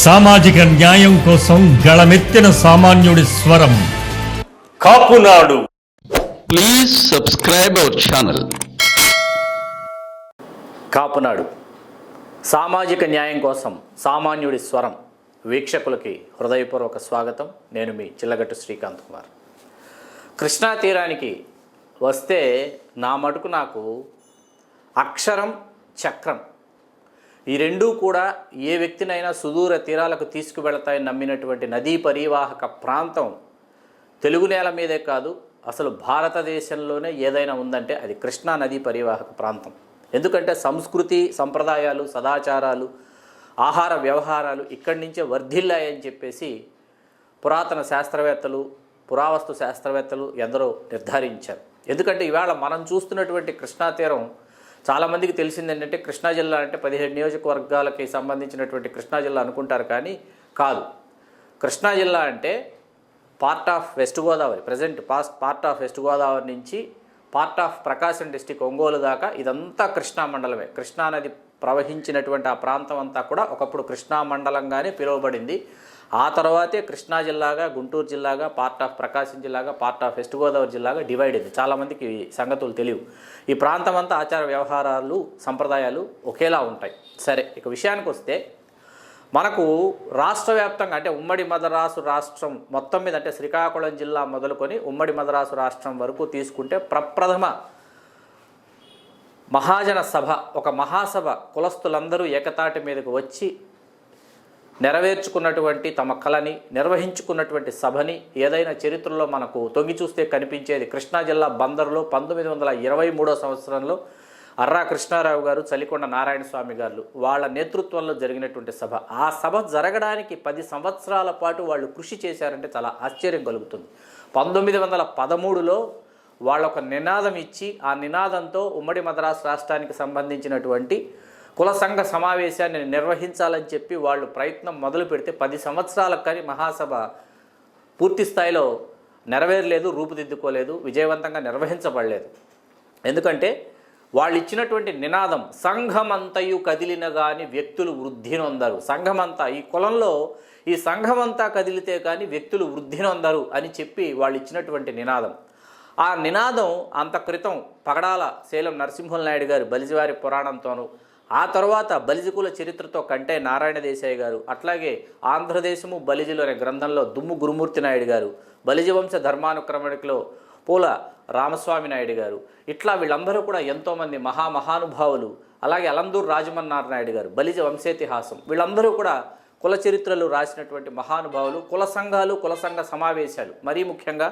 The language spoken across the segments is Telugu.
సామాజిక న్యాయం కోసం గళమెత్తిన సామాన్యుడి స్వరం Kapunadu. Please subscribe our channel. Kapunadu సామాజిక న్యాయం కోసం సామాన్యుడి స్వరం వీక్షకులకి హృదయపూర్వక స్వాగతం. నేను మీ చిల్లగట్టు శ్రీకాంత్ కుమార్. కృష్ణా తీరానికి వస్తే నా మటుకు నాకు అక్షరం చక్రం ఈ రెండూ కూడా ఏ వ్యక్తినైనా సుదూర తీరాలకు తీసుకువెళతాయని నమ్మినటువంటి నదీ పరివాహక ప్రాంతం తెలుగు నేల మీదే కాదు, అసలు భారతదేశంలోనే ఏదైనా ఉందంటే అది కృష్ణా నదీ పరివాహక ప్రాంతం. ఎందుకంటే సంస్కృతి, సంప్రదాయాలు, సదాచారాలు, ఆహార వ్యవహారాలు ఇక్కడి నుంచే వర్ధిల్లాయని చెప్పేసి పురాతన శాస్త్రవేత్తలు, పురావస్తు శాస్త్రవేత్తలు ఎందరో నిర్ధారించారు. ఎందుకంటే ఇవాళ మనం చూస్తున్నటువంటి కృష్ణా తీరం చాలామందికి తెలిసింది ఏంటంటే కృష్ణా జిల్లా అంటే 17 నియోజకవర్గాలకి సంబంధించినటువంటి కృష్ణా జిల్లా అనుకుంటారు, కానీ కాదు. కృష్ణా జిల్లా అంటే part of West Godavari, present part of West Godavari నుంచి part of Prakasam district Ongole దాకా ఇదంతా కృష్ణా మండలమే. కృష్ణా నది ప్రవహించినటువంటి ఆ ప్రాంతం అంతా కూడా ఒకప్పుడు కృష్ణా మండలంగానే పిలువబడింది. ఆ తర్వాతే కృష్ణా జిల్లాగా, గుంటూరు జిల్లాగా, పార్ట్ ఆఫ్ ప్రకాశం జిల్లాగా, పార్ట్ ఆఫ్ వెస్ట్ గోదావరి జిల్లాగా డివైడ్ అయింది. చాలామందికి సంగతులు తెలియవు. ఈ ప్రాంతం అంతా ఆచార వ్యవహారాలు, సంప్రదాయాలు ఒకేలా ఉంటాయి. సరే, ఇక విషయానికి వస్తే మనకు రాష్ట్ర వ్యాప్తంగా అంటే ఉమ్మడి మద్రాసు రాష్ట్రం మొత్తం మీద అంటే శ్రీకాకుళం జిల్లా మొదలుకొని ఉమ్మడి మద్రాసు రాష్ట్రం వరకు తీసుకుంటే ప్రప్రథమ మహాజన సభ, ఒక మహాసభ కులస్తులందరూ ఏకతాటి మీదకు వచ్చి నెరవేర్చుకున్నటువంటి తమ కళని నిర్వహించుకున్నటువంటి సభని ఏదైనా చరిత్రలో మనకు తొంగి చూస్తే కనిపించేది కృష్ణా జిల్లా బందరులో 1923 సంవత్సరంలో అర్రా కృష్ణారావు గారు, చలికొండ నారాయణ స్వామి గారు వాళ్ళ నేతృత్వంలో జరిగినటువంటి సభ. ఆ సభ జరగడానికి 10 సంవత్సరాల పాటు వాళ్ళు కృషి చేశారంటే చాలా ఆశ్చర్యం కలుగుతుంది. 1913లో వాళ్ళు ఒక నినాదం ఇచ్చి ఆ నినాదంతో ఉమ్మడి మద్రాసు రాష్ట్రానికి సంబంధించినటువంటి కుల సంఘ సమావేశాన్ని నిర్వహించాలని చెప్పి వాళ్ళు ప్రయత్నం మొదలు పెడితే 10 సంవత్సరాలకు కానీ మహాసభ పూర్తి స్థాయిలో నెరవేరలేదు, రూపుదిద్దుకోలేదు, విజయవంతంగా నిర్వహించబడలేదు. ఎందుకంటే వాళ్ళు ఇచ్చినటువంటి నినాదం సంఘమంతయు కదిలిన కానీ వ్యక్తులు వృద్ధి నొందరు. సంఘమంతా, ఈ కులంలో ఈ సంఘమంతా కదిలితే కానీ వ్యక్తులు వృద్ధి నొందరు అని చెప్పి వాళ్ళు ఇచ్చినటువంటి నినాదం. ఆ నినాదం అంత క్రితం పగడాల శైలం నరసింహుల నాయుడు గారు బలిజివారి పురాణంతోనూ, ఆ తర్వాత బలిజికుల చరిత్రతో కంటే నారాయణ దేశాయి గారు, అట్లాగే ఆంధ్రదేశము బలిజిలు అనే గ్రంథంలో దుమ్ము గురుమూర్తి నాయుడు గారు, బలిజి వంశ ధర్మానుక్రమణికలో పూల రామస్వామి నాయుడు గారు, ఇట్లా వీళ్ళందరూ కూడా ఎంతోమంది మహానుభావులు, అలాగే అలందూరు రాజమన్నార నాయుడు గారు, బలిజ వంశేతిహాసం, వీళ్ళందరూ కూడా కుల చరిత్రలు రాసినటువంటి మహానుభావులు. కుల సంఘాలు, కుల సంఘ సమావేశాలు మరీ ముఖ్యంగా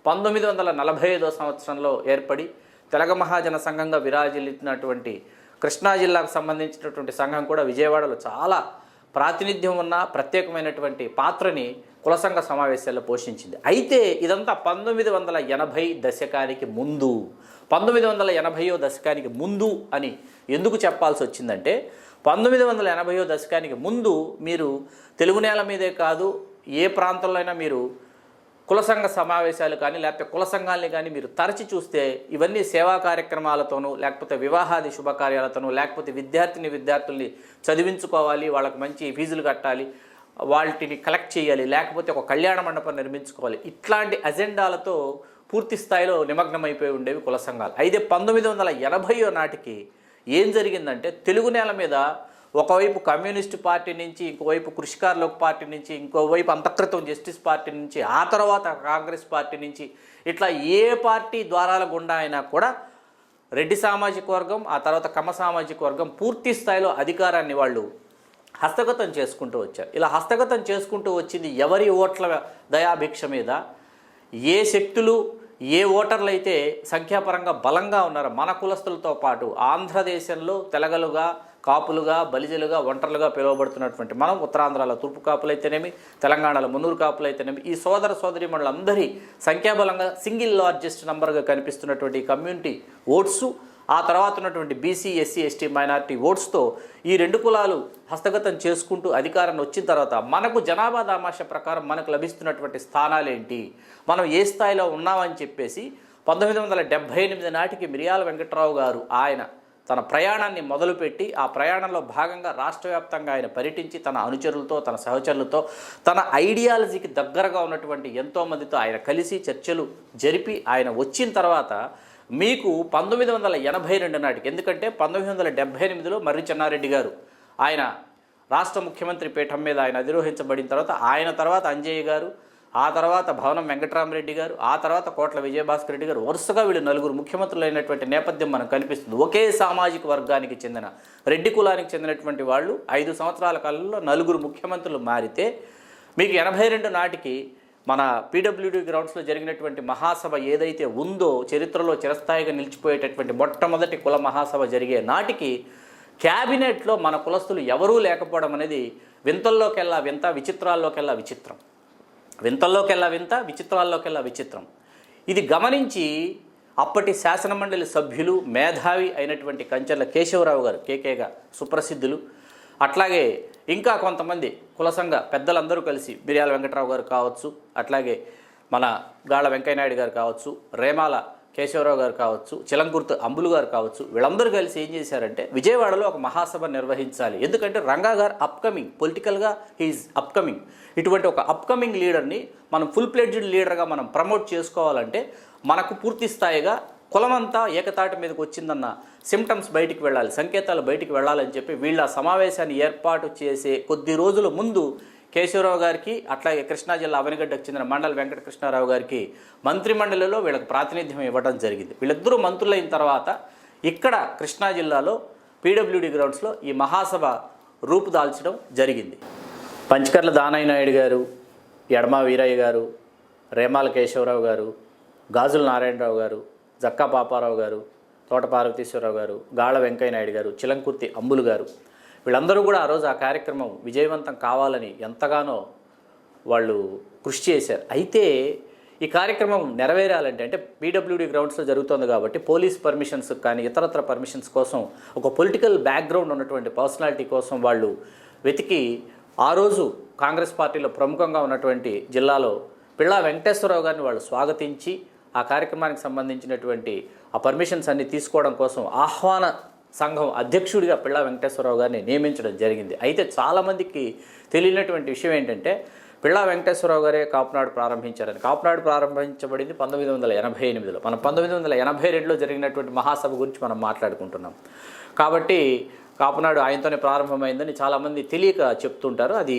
1945 సంవత్సరంలో ఏర్పడి తెలగ మహాజన సంఘంగా విరాజిల్లినటువంటి కృష్ణా జిల్లాకు సంబంధించినటువంటి సంఘం కూడా విజయవాడలో చాలా ప్రాతినిధ్యం ఉన్న ప్రత్యేకమైనటువంటి పాత్రని కుల సంఘ సమావేశాల్లో పోషించింది. అయితే ఇదంతా 1980 దశకానికి ముందు. 1980వ దశకానికి ముందు అని ఎందుకు చెప్పాల్సి వచ్చిందంటే 1980వ దశకానికి ముందు మీరు తెలుగు నేల మీదే కాదు ఏ ప్రాంతంలో అయినా మీరు కుల సంఘ సమావేశాలు కానీ లేకపోతే కుల సంఘాలని కానీ మీరు తరచి చూస్తే ఇవన్నీ సేవా కార్యక్రమాలతోనూ, లేకపోతే వివాహాది శుభకార్యాలతోనూ, లేకపోతే విద్యార్థుల్ని చదివించుకోవాలి, వాళ్ళకి మంచి ఫీజులు కట్టాలి, వాటిని కలెక్ట్ చేయాలి, లేకపోతే ఒక కళ్యాణ మండపం నిర్మించుకోవాలి, ఇట్లాంటి అజెండాలతో పూర్తి స్థాయిలో నిమగ్నమైపోయి ఉండేవి కుల సంఘాలు. అయితే 1980 నాటికి ఏం జరిగిందంటే తెలుగు నేల మీద ఒకవైపు కమ్యూనిస్టు పార్టీ నుంచి, ఇంకోవైపు కృషికారుల పార్టీ నుంచి, ఇంకోవైపు అంతఃకృతం జస్టిస్ పార్టీ నుంచి, ఆ తర్వాత కాంగ్రెస్ పార్టీ నుంచి, ఇట్లా ఏ పార్టీ ద్వారాల గుండా అయినా కూడా రెడ్డి సామాజిక వర్గం, ఆ తర్వాత కమ్మ సామాజిక వర్గం పూర్తి స్థాయిలో అధికారాన్ని వాళ్ళు హస్తగతం చేసుకుంటూ వచ్చారు. ఇలా హస్తగతం చేసుకుంటూ వచ్చింది ఎవరి ఓట్ల దయాభిక్ష మీద. ఏ శక్తులు, ఏ ఓటర్లు అయితే సంఖ్యాపరంగా బలంగా ఉన్నారో మన కులస్తులతో పాటు ఆంధ్రదేశంలో తెలగలుగా, కాపులుగా, బలిజలుగా, ఒంటర్లుగా పిలువబడుతున్నటువంటి మనం ఉత్తరాంధ్రలో తూర్పు కాపులైతేనేమి, తెలంగాణలో మున్నూరు కాపులైతేనేమి, ఈ సోదర సోదరీమణులందరి సంఖ్యాబలంగా సింగిల్ లార్జెస్ట్ నంబర్గా కనిపిస్తున్నటువంటి కమ్యూనిటీ ఓట్సు, ఆ తర్వాత ఉన్నటువంటి బీసీ, ఎస్సీ, ఎస్టీ, మైనారిటీ ఓట్స్తో ఈ రెండు కులాలు హస్తగతం చేసుకుంటూ అధికారాన్ని వచ్చిన తర్వాత మనకు జనాభా దామాష ప్రకారం మనకు లభిస్తున్నటువంటి స్థానాలేంటి, మనం ఏ స్థాయిలో ఉన్నామని చెప్పేసి 1978 నాటికి మిరియాల వెంకట్రావు గారు ఆయన తన ప్రయాణాన్ని మొదలుపెట్టి ఆ ప్రయాణంలో భాగంగా రాష్ట్ర వ్యాప్తంగా ఆయన పర్యటించి తన అనుచరులతో తన సహచరులతో తన ఐడియాలజీకి దగ్గరగా ఉన్నటువంటి ఎంతోమందితో ఆయన కలిసి చర్చలు జరిపి ఆయన వచ్చిన తర్వాత మీకు 1982 నాటికి, ఎందుకంటే 1978లో మర్రి చెన్నారెడ్డి గారు ఆయన రాష్ట్ర ముఖ్యమంత్రి పీఠం మీద ఆయన అధిరోహించబడిన తర్వాత ఆయన తర్వాత అంజయ్య గారు, ఆ తర్వాత భవనం వెంకటరామరెడ్డి గారు, ఆ తర్వాత కోట్ల విజయభాస్కర్ రెడ్డి గారు, వరుసగా వీళ్ళు నలుగురు ముఖ్యమంత్రులు అయినటువంటి నేపథ్యం మనకు కనిపిస్తుంది. ఒకే సామాజిక వర్గానికి చెందిన రెడ్డి కులానికి చెందినటువంటి వాళ్ళు 5 సంవత్సరాల కాలంలో నలుగురు ముఖ్యమంత్రులు మారితే మీకు 82 నాటికి మన పీడబ్ల్యూడీ గ్రౌండ్స్లో జరిగినటువంటి మహాసభ ఏదైతే ఉందో చరిత్రలో చిరస్థాయిగా నిలిచిపోయేటటువంటి మొట్టమొదటి కుల మహాసభ జరిగే నాటికి క్యాబినెట్లో మన కులస్తులు ఎవరూ లేకపోవడం అనేది వింతల్లోకెల్లా వింత, విచిత్రాల్లోకెల్లా విచిత్రం. వింతల్లోకెల్లా వింత, విచిత్రాల్లోకెల్లా విచిత్రం. ఇది గమనించి అప్పటి శాసనమండలి సభ్యులు మేధావి అయినటువంటి కంచర్ల కేశవరావు గారు, కేకేగా సుప్రసిద్ధులు, అట్లాగే ఇంకా కొంతమంది కుల సంఘ పెద్దలందరూ కలిసి బిర్యాల వెంకటరావు గారు కావచ్చు, అట్లాగే మన గాళ్ళ వెంకయ్యనాయుడు గారు కావచ్చు, రేమాల కేశవరావు గారు కావచ్చు, చిలంకుర్తి అంబులు గారు కావచ్చు, వీళ్ళందరూ కలిసి ఏం చేశారంటే విజయవాడలో ఒక మహాసభ నిర్వహించాలి. ఎందుకంటే రంగా గారు అప్కమింగ్, పొలిటికల్గా హీఈస్ అప్కమింగ్. ఇటువంటి ఒక అప్కమింగ్ లీడర్ని మనం ఫుల్ ప్లెడ్జ్డ్ లీడర్గా మనం ప్రమోట్ చేసుకోవాలంటే మనకు పూర్తి స్థాయిగా కులమంతా ఏకతాటి మీదకి వచ్చిందన్న సిమ్టమ్స్ బయటికి వెళ్ళాలి, సంకేతాలు బయటికి వెళ్ళాలని చెప్పి వీళ్ళ సమావేశాన్ని ఏర్పాటు చేసే కొద్ది రోజుల ముందు కేశవరావు గారికి, అట్లాగే కృష్ణా జిల్లా అవనిగడ్డకు చెందిన మండల వెంకటకృష్ణారావు గారికి మంత్రిమండలిలో వీళ్ళకి ప్రాతినిధ్యం ఇవ్వడం జరిగింది. వీళ్ళిద్దరూ మంత్రులైన తర్వాత ఇక్కడ కృష్ణా జిల్లాలో పీడబ్ల్యూడీ గ్రౌండ్స్లో ఈ మహాసభ రూపుదాల్చడం జరిగింది. పంచకర్ల దానయ్య నాయుడు గారు, యడమా వీరయ్య గారు, రేమాల కేశవరావు గారు, గాజుల నారాయణరావు గారు, జక్కా పాపారావు గారు, తోట పార్వతీశ్వరరావు గారు, గాళ్ళ వెంకయ్య నాయుడు గారు, చిలంకుర్తి అంబులు గారు, వీళ్ళందరూ కూడా ఆ రోజు ఆ కార్యక్రమం విజయవంతం కావాలని ఎంతగానో వాళ్ళు కృషి చేశారు. అయితే ఈ కార్యక్రమం నెరవేరాలంటే, అంటే పీడబ్ల్యూడీ గ్రౌండ్స్లో జరుగుతుంది కాబట్టి పోలీస్ పర్మిషన్స్ కానీ ఇతరత్ర పర్మిషన్స్ కోసం ఒక పొలిటికల్ బ్యాక్గ్రౌండ్ ఉన్నటువంటి పర్సనాలిటీ కోసం వాళ్ళు వెతికి ఆ రోజు కాంగ్రెస్ పార్టీలో ప్రముఖంగా ఉన్నటువంటి జిల్లాలో పిళ్ళా వెంకటేశ్వరరావు గారిని వాళ్ళు స్వాగతించి ఆ కార్యక్రమానికి సంబంధించినటువంటి ఆ పర్మిషన్స్ అన్ని తీసుకోవడం కోసం ఆహ్వాన సంఘం అధ్యక్షుడిగా పిళ్ళా వెంకటేశ్వరరావు గారిని నియమించడం జరిగింది. అయితే చాలామందికి తెలియనటువంటి విషయం ఏంటంటే పిళ్ళా వెంకటేశ్వరరావు గారే కాపునాడు ప్రారంభించారని. కాపునాడు ప్రారంభించబడింది 1988లో. మనం 1982లో జరిగినటువంటి మహాసభ గురించి మనం మాట్లాడుకుంటున్నాం కాబట్టి కాపునాడు ఆయనతోనే ప్రారంభమైందని చాలామంది తెలియక చెప్తుంటారు. అది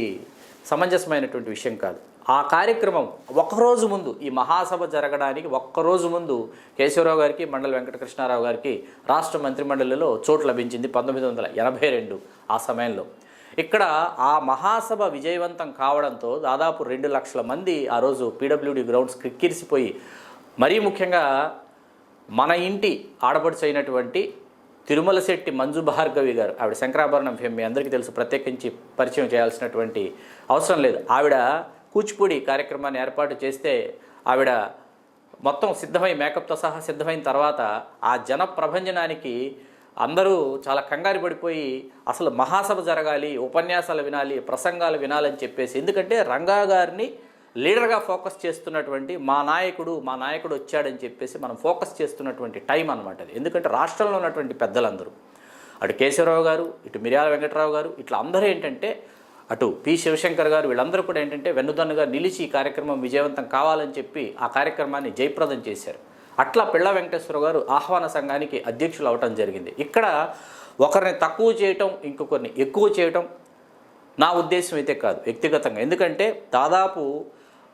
సమంజసమైనటువంటి విషయం కాదు. ఆ కార్యక్రమం ఒక్కరోజు ముందు, ఈ మహాసభ జరగడానికి ఒక్కరోజు ముందు కేశవరావు గారికి, మండల వెంకటకృష్ణారావు గారికి రాష్ట్ర మంత్రిమండలిలో చోటు లభించింది 1982 ఆ సమయంలో. ఇక్కడ ఆ మహాసభ విజయవంతం కావడంతో దాదాపు 2 లక్షల మంది ఆ రోజు పీడబ్ల్యూడీ గ్రౌండ్స్ క్రిక్కిరిసిపోయి, మరీ ముఖ్యంగా మన ఇంటి ఆడపడుచు అయినటువంటి తిరుమల శెట్టి మంజు భార్గవి గారు, ఆవిడ శంకరాభరణం ఫేమ్ మీ అందరికీ తెలుసు, ప్రత్యేకించి పరిచయం చేయాల్సినటువంటి అవసరం లేదు. ఆవిడ కూచిపూడి కార్యక్రమాన్ని ఏర్పాటు చేస్తే ఆవిడ మొత్తం సిద్ధమై మేకప్తో సహా సిద్ధమైన తర్వాత ఆ జన ప్రభంజనానికి అందరూ చాలా కంగారు పడిపోయి అసలు మహాసభ జరగాలి, ఉపన్యాసాలు వినాలి, ప్రసంగాలు వినాలని చెప్పేసి, ఎందుకంటే రంగా గారిని లీడర్గా ఫోకస్ చేస్తున్నటువంటి మా నాయకుడు వచ్చాడని చెప్పేసి మనం ఫోకస్ చేస్తున్నటువంటి టైం అనమాట అది. ఎందుకంటే రాష్ట్రంలో ఉన్నటువంటి పెద్దలందరూ, అటు కేశవరావు గారు, ఇటు మిర్యాల వెంకటరావు గారు, ఇట్లా అందరూ ఏంటంటే, అటు పి శివశంకర్ గారు, వీళ్ళందరూ కూడా ఏంటంటే వెన్నుదన్నుగా నిలిచి ఈ కార్యక్రమం విజయవంతం కావాలని చెప్పి ఆ కార్యక్రమాన్ని జయప్రదం చేశారు. అట్లా పిళ్ళా వెంకటేశ్వరరావు గారు ఆహ్వాన సంఘానికి అధ్యక్షులు అవటం జరిగింది. ఇక్కడ ఒకరిని తక్కువ చేయటం, ఇంకొకరిని ఎక్కువ చేయటం నా ఉద్దేశం అయితే కాదు వ్యక్తిగతంగా. ఎందుకంటే దాదాపు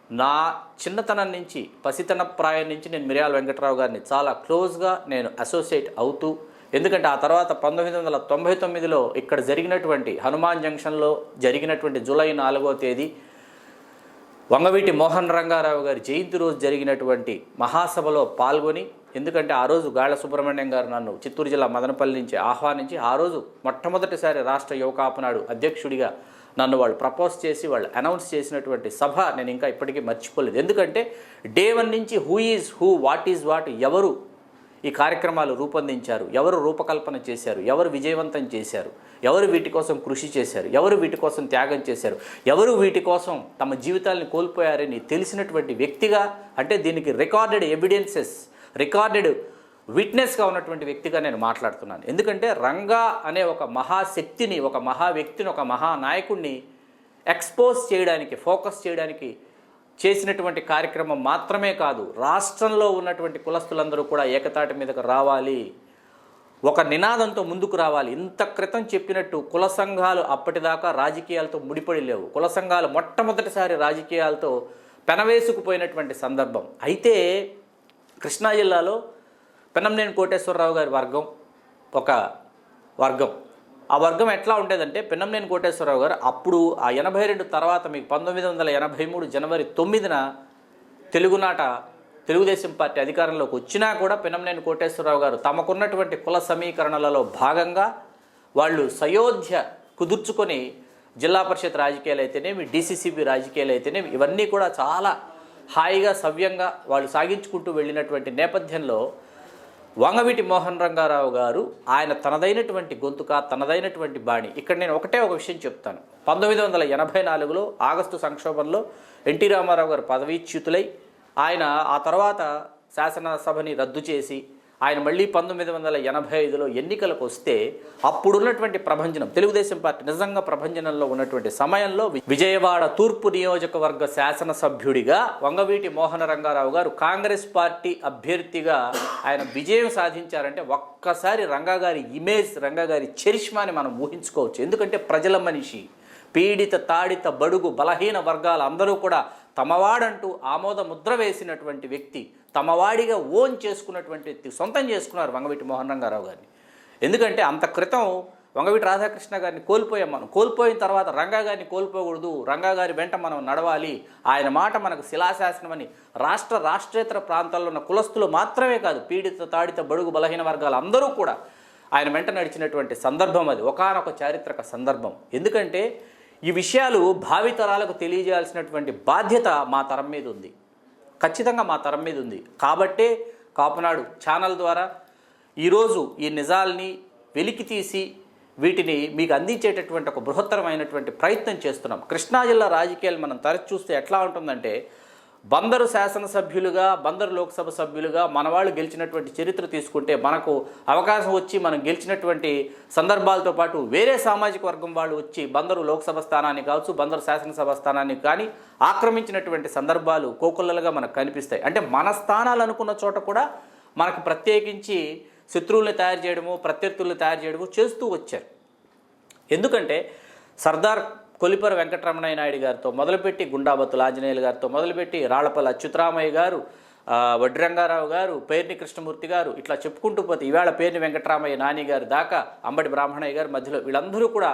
నా చిన్నతనం నుంచి, పసితన ప్రాయం నుంచి నేను మిర్యాల వెంకటరావు గారిని చాలా క్లోజ్గా నేను అసోసియేట్ అవుతూ, ఎందుకంటే ఆ తర్వాత 1999లో ఇక్కడ జరిగినటువంటి హనుమాన్ జంక్షన్లో జరిగినటువంటి జూలై 4వ తేదీ వంగవీటి మోహన్ రంగారావు గారి జయంతి రోజు జరిగినటువంటి మహాసభలో పాల్గొని, ఎందుకంటే ఆ రోజు గాళ్ళ సుబ్రహ్మణ్యం గారు నన్ను చిత్తూరు జిల్లా మదనపల్లి నుంచి ఆహ్వానించి ఆ రోజు మొట్టమొదటిసారి రాష్ట్ర యువ కాపునాడు అధ్యక్షుడిగా నన్ను వాళ్ళు ప్రపోజ్ చేసి వాళ్ళు అనౌన్స్ చేసినటువంటి సభ నేను ఇంకా ఇప్పటికీ మర్చిపోలేదు. ఎందుకంటే డే 1 నుంచి who is who, what is what, ఎవరు ఈ కార్యక్రమాలు రూపొందించారు, ఎవరు రూపకల్పన చేశారు, ఎవరు విజయవంతం చేశారు, ఎవరు వీటి కోసం కృషి చేశారు, ఎవరు వీటి కోసం త్యాగం చేశారు, ఎవరు వీటి కోసం తమ జీవితాలను కోల్పోయారని తెలిసినటువంటి వ్యక్తిగా, అంటే దీనికి రికార్డెడ్ ఎవిడెన్సెస్, రికార్డెడ్ విట్నెస్గా ఉన్నటువంటి వ్యక్తిగా నేను మాట్లాడుతున్నాను. ఎందుకంటే రంగా అనే ఒక మహాశక్తిని, ఒక మహా వ్యక్తిని, ఒక మహానాయకుడిని ఎక్స్పోజ్ చేయడానికి, ఫోకస్ చేయడానికి చేసినటువంటి కార్యక్రమం మాత్రమే కాదు, రాష్ట్రంలో ఉన్నటువంటి కులస్తులందరూ కూడా ఏకతాటి మీదకు రావాలి, ఒక నినాదంతో ముందుకు రావాలి. ఇంత క్రితం చెప్పినట్టు కుల సంఘాలు అప్పటిదాకా రాజకీయాలతో ముడిపడి లేవు. కుల సంఘాలు మొట్టమొదటిసారి రాజకీయాలతో పెనవేసుకుపోయినటువంటి సందర్భం. అయితే కృష్ణా జిల్లాలో పెనంనేని కోటేశ్వరరావు గారి వర్గం ఒక వర్గం. ఆ వర్గం ఎట్లా ఉండేదంటే, పెనంనేని కోటేశ్వరరావు గారు అప్పుడు ఆ 82 తర్వాత మీకు 1983 జనవరి 9న తెలుగునాట తెలుగుదేశం పార్టీ అధికారంలోకి వచ్చినా కూడా పెనంనేని కోటేశ్వరరావు గారు తమకున్నటువంటి కుల సమీకరణలలో భాగంగా వాళ్ళు సయోధ్య కుదుర్చుకొని జిల్లా పరిషత్ రాజకీయాలు అయితేనేమి, డీసీసీబీ రాజకీయాలు అయితేనేమి, ఇవన్నీ కూడా చాలా హాయిగా సవ్యంగా వాళ్ళు సాగించుకుంటూ వెళ్ళినటువంటి నేపథ్యంలో వంగవీటి మోహన్ రంగారావు గారు ఆయన తనదైనటువంటి గొంతుక, తనదైనటువంటి బాణి. ఇక్కడ నేను ఒకటే ఒక విషయం చెప్తాను. 1984లో ఆగస్టు సంక్షోభంలో ఎన్టీ రామారావు గారు పదవీచ్యుతులై ఆయన ఆ తర్వాత శాసనసభని రద్దు చేసి ఆయన మళ్ళీ 1985లో ఎన్నికలకు వస్తే అప్పుడున్నటువంటి ప్రభంజనం, తెలుగుదేశం పార్టీ నిజంగా ప్రభంజనంలో ఉన్నటువంటి సమయంలో విజయవాడ తూర్పు నియోజకవర్గ శాసనసభ్యుడిగా వంగవీటి మోహన రంగారావు గారు కాంగ్రెస్ పార్టీ అభ్యర్థిగా ఆయన విజయం సాధించారంటే ఒక్కసారి రంగా గారి ఇమేజ్, రంగా గారి చరిష్మాని మనం ఊహించుకోవచ్చు. ఎందుకంటే ప్రజల మనిషి, పీడిత తాడిత బడుగు బలహీన వర్గాలు అందరూ కూడా తమవాడంటూ ఆమోద ముద్ర వేసినటువంటి వ్యక్తి, తమవాడిగా ఓన్ చేసుకున్నటువంటి వ్యక్తి, సొంతం చేసుకున్నారు వంగవీటి మోహన్ రంగారావు గారిని. ఎందుకంటే అంత క్రితం వంగవీటి రాధాకృష్ణ గారిని కోల్పోయాం మనం. కోల్పోయిన తర్వాత రంగా గారిని కోల్పోకూడదు, రంగా గారి వెంట మనం నడవాలి, ఆయన మాట మనకు శిలాశాసనమని రాష్ట్రేతర ప్రాంతాల్లో ఉన్న కులస్తులు మాత్రమే కాదు, పీడిత తాడిత బడుగు బలహీన వర్గాలు అందరూ కూడా ఆయన వెంట నడిచినటువంటి సందర్భం అది, ఒకానొక చారిత్రక సందర్భం. ఎందుకంటే ఈ విషయాలు భావితరాలకు తెలియజేయాల్సినటువంటి బాధ్యత మా తరం మీద ఉంది, ఖచ్చితంగా మా తరం మీద ఉంది. కాబట్టే కాపునాడు ఛానల్ ద్వారా ఈరోజు ఈ నిజాల్ని వెలికి తీసి వీటిని మీకు అందించేటటువంటి ఒక బృహత్తరమైనటువంటి ప్రయత్నం చేస్తున్నాం. కృష్ణా జిల్లా రాజకీయాలు మనం తరచు చూస్తే ఎట్లా ఉంటుందంటే, బందరు శాసనసభ్యులుగా, బందరు లోక్సభ సభ్యులుగా మన వాళ్ళు గెలిచినటువంటి చరిత్ర తీసుకుంటే మనకు అవకాశం వచ్చి మనం గెలిచినటువంటి సందర్భాలతో పాటు వేరే సామాజిక వర్గం వాళ్ళు వచ్చి బందరు లోక్సభ స్థానాన్ని కావచ్చు, బందరు శాసనసభ స్థానాన్ని కానీ ఆక్రమించినటువంటి సందర్భాలు కోకొల్లలుగా మనకు కనిపిస్తాయి. అంటే మన స్థానాలు అనుకున్న చోట కూడా మనకు ప్రత్యేకించి శత్రువుల్ని తయారు చేయడము, ప్రత్యర్థుల్ని తయారు చేయడము చేస్తూ వచ్చారు. ఎందుకంటే సర్దార్ కొలిపర వెంకటరమణయ్య నాయుడు గారితో మొదలుపెట్టి, గుండాబత్తుల ఆంజనేయులు గారితో మొదలుపెట్టి, రాళ్లపల్లి అచ్యుతరామయ్య గారు, వడ్డి రంగారావు గారు, పేర్ని కృష్ణమూర్తి గారు, ఇట్లా చెప్పుకుంటూ పోతే ఈవేళ పేర్ని వెంకటరామయ్య నాని గారి దాకా అంబటి బ్రాహ్మణయ్య గారు మధ్యలో వీళ్ళందరూ కూడా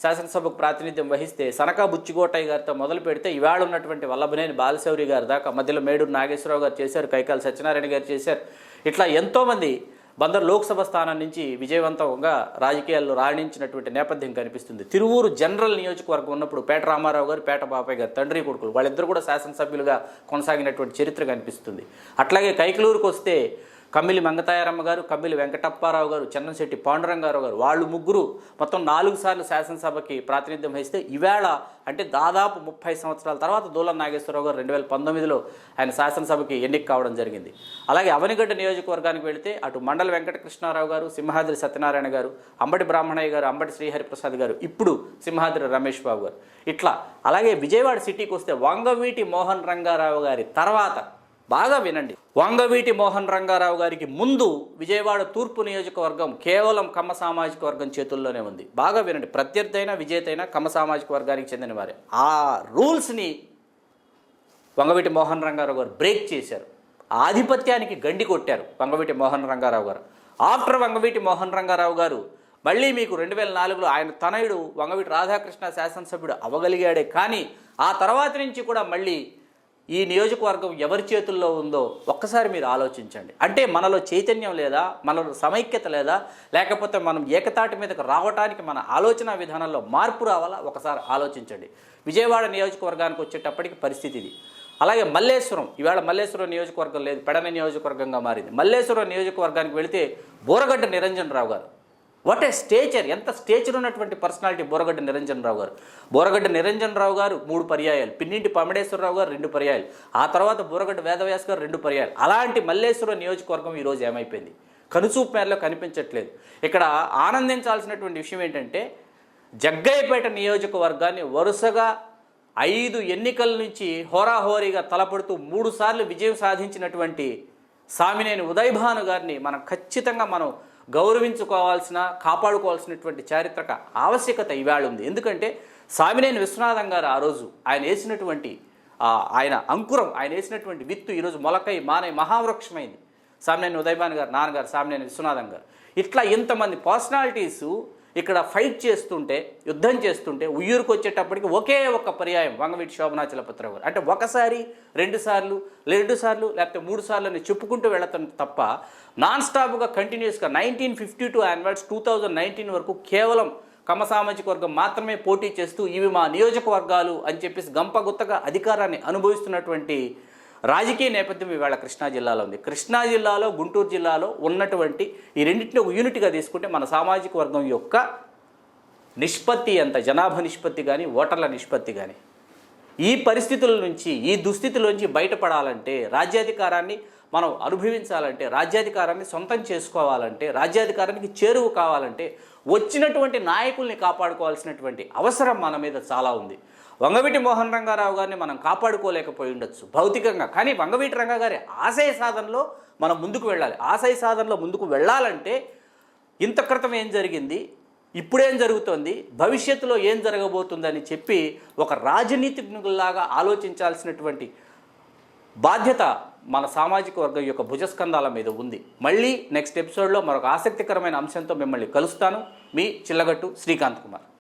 శాసనసభకు ప్రాతినిధ్యం వహిస్తే, సనకా బుచ్చిగోటయ్య గారితో మొదలు పెడితే ఈవేళ ఉన్నటువంటి వల్లభనేని బాలశౌరి గారి దాకా మధ్యలో మేడూరు నాగేశ్వరరావు గారు చేశారు, కైకాల సత్యనారాయణ గారు చేశారు. ఇట్లా ఎంతోమంది బందరు లోక్సభ స్థానం నుంచి విజయవంతంగా రాజకీయాల్లో రాణించినటువంటి నేపథ్యం కనిపిస్తుంది. తిరువూరు జనరల్ నియోజకవర్గం ఉన్నప్పుడు పేట రామారావు గారు, పేట బాపయ్య గారు తండ్రి కొడుకులు వాళ్ళిద్దరు కూడా శాసనసభ్యులుగా కొనసాగినటువంటి చరిత్ర కనిపిస్తుంది. అట్లాగే కైకలూరుకు వస్తే కమ్మిలి మంగతాయారమ్మ గారు, కమ్మిలి వెంకటప్పారావు గారు, చెన్నంశెట్టి పాండురంగారావు గారు, వాళ్ళు ముగ్గురు మొత్తం 4 సార్లు శాసనసభకి ప్రాతినిధ్యం వహిస్తే ఈవేళ అంటే దాదాపు 30 సంవత్సరాల తర్వాత దూలం నాగేశ్వరరావు గారు 2019లో ఆయన శాసనసభకి ఎన్నిక కావడం జరిగింది. అలాగే అవనిగడ్డ నియోజకవర్గానికి వెళితే అటు మండల వెంకటకృష్ణారావు గారు, సింహాద్రి సత్యనారాయణ గారు, అంబటి బ్రాహ్మణయ్య గారు, అంబటి శ్రీహరిప్రసాద్ గారు, ఇప్పుడు సింహాద్రి రమేష్ బాబు గారు, ఇట్లా. అలాగే విజయవాడ సిటీకి వస్తే వంగవీటి మోహన్ రంగారావు గారి తర్వాత, బాగా వినండి, వంగవీటి మోహన్ రంగారావు గారికి ముందు విజయవాడ తూర్పు నియోజకవర్గం కేవలం కమ్మ సామాజిక వర్గం చేతుల్లోనే ఉంది. బాగా వినండి, ప్రత్యర్థి అయినా విజేత అయినా కమ్మ సామాజిక వర్గానికి చెందిన వారే. ఆ రూల్స్ని వంగవీటి మోహన్ రంగారావు గారు బ్రేక్ చేశారు, ఆధిపత్యానికి గండి కొట్టారు వంగవీటి మోహన్ రంగారావు గారు. ఆఫ్టర్ వంగవీటి మోహన్ రంగారావు గారు మళ్ళీ మీకు 2004లో ఆయన తనయుడు వంగవీటి రాధాకృష్ణ శాసనసభ్యుడు అవగలిగాడే, కానీ ఆ తర్వాత నుంచి కూడా మళ్ళీ ఈ నియోజకవర్గం ఎవరి చేతుల్లో ఉందో ఒక్కసారి మీరు ఆలోచించండి. అంటే మనలో చైతన్యం లేదా, మనలో సమైక్యత లేదా, లేకపోతే మనం ఏకతాటి మీదకు రావడానికి మన ఆలోచన విధానంలో మార్పు రావాలా? ఒకసారి ఆలోచించండి. విజయవాడ నియోజకవర్గానికి వచ్చేటప్పటికి పరిస్థితి ఇది. అలాగే మల్లేశ్వరం, ఈవేళ మల్లేశ్వరం నియోజకవర్గం లేదు, పెడన నియోజకవర్గంగా మారింది. మల్లేశ్వరం నియోజకవర్గానికి వెళితే బోరగడ్డ నిరంజన్ రావు గారు, వాట్ ఏ స్టేచర్, ఎంత స్టేచర్ ఉన్నటువంటి పర్సనాలిటీ బోరగడ్డ నిరంజన్ రావు గారు. బోరగడ్డ నిరంజన్ రావు గారు 3 పర్యాయాలు, పిన్నింటి పమడేశ్వరరావు గారు 2 పర్యాయాలు, ఆ తర్వాత బోరగడ్డ వేదవ్యాస్ గారు 2 పర్యాయాలు. అలాంటి మల్లేశ్వరం నియోజకవర్గం ఈరోజు ఏమైపోయింది? కనుచూపు మేరలో కనిపించట్లేదు. ఇక్కడ ఆనందించాల్సినటువంటి విషయం ఏంటంటే జగ్గయ్యపేట నియోజకవర్గాన్ని వరుసగా 5 ఎన్నికల నుంచి హోరాహోరీగా తలపడుతూ 3 సార్లు విజయం సాధించినటువంటి సామినేని ఉదయభాను గారిని ఖచ్చితంగా మనం గౌరవించుకోవాల్సిన, కాపాడుకోవాల్సినటువంటి చారిత్రక ఆవశ్యకత ఇవాళ ఉంది. ఎందుకంటే సామినేని విశ్వనాథం గారు ఆ రోజు ఆయన వేసినటువంటి ఆయన అంకురం, ఆయన వేసినటువంటి విత్తు ఈరోజు మొలకై మానై మహావృక్షమైంది. సామినేని ఉదయభాను గారు నాన్నగారు సామినేని విశ్వనాథం గారు. ఇట్లా ఇంతమంది పర్సనాలిటీసు ఇక్కడ ఫైట్ చేస్తుంటే, యుద్ధం చేస్తుంటే ఉయ్యూరుకు వచ్చేటప్పటికి ఒకే ఒక్క పర్యాయం వంగవీటి శోభనాచలపతిరావు గారు. అంటే ఒకసారి 2 సార్లు లేకపోతే 3 సార్లు అని చెప్పుకుంటూ వెళ్ళటం తప్ప నాన్ స్టాప్గా కంటిన్యూస్గా 1952 ఆన్వర్డ్స్ 2019 వరకు కేవలం కమ్మ సామాజిక వర్గం మాత్రమే పోటీ చేస్తూ ఇవి మా నియోజకవర్గాలు అని చెప్పేసి గంపగుత్తగా అధికారాన్ని అనుభవిస్తున్నటువంటి రాజకీయ నేపథ్యం ఇవాళ కృష్ణా జిల్లాలో ఉంది. కృష్ణా జిల్లాలో, గుంటూరు జిల్లాలో ఉన్నటువంటి ఈ రెండింటిని ఒక యూనిట్గా తీసుకుంటే మన సామాజిక వర్గం యొక్క నిష్పత్తి ఎంత, జనాభా నిష్పత్తి కానీ ఓటర్ల నిష్పత్తి కానీ, ఈ పరిస్థితుల నుంచి, ఈ దుస్థితిలోంచి బయటపడాలంటే, రాజ్యాధికారాన్ని మనం అనుభవించాలంటే, రాజ్యాధికారాన్ని సొంతం చేసుకోవాలంటే, రాజ్యాధికారానికి చేరువ కావాలంటే వచ్చినటువంటి నాయకుల్ని కాపాడుకోవాల్సినటువంటి అవసరం మన మీద చాలా ఉంది. వంగవీటి మోహన్ రంగారావు గారిని మనం కాపాడుకోలేకపోయి ఉండొచ్చు భౌతికంగా, కానీ వంగవీటి రంగా గారి ఆశయ సాధనలో మనం ముందుకు వెళ్ళాలి. ఆశయ సాధనలో ముందుకు వెళ్ళాలంటే ఇంత క్రితం ఏం జరిగింది, ఇప్పుడేం జరుగుతోంది, భవిష్యత్తులో ఏం జరగబోతుందని చెప్పి ఒక రాజనీతిజ్ఞుల్లాగా ఆలోచించాల్సినటువంటి బాధ్యత మన సామాజిక వర్గం యొక్క భుజస్కంధాల మీద ఉంది. మళ్ళీ నెక్స్ట్ ఎపిసోడ్లో మరొక ఆసక్తికరమైన అంశంతో మిమ్మల్ని కలుస్తాను. మీ చిల్లగట్టు శ్రీకాంత్ కుమార్.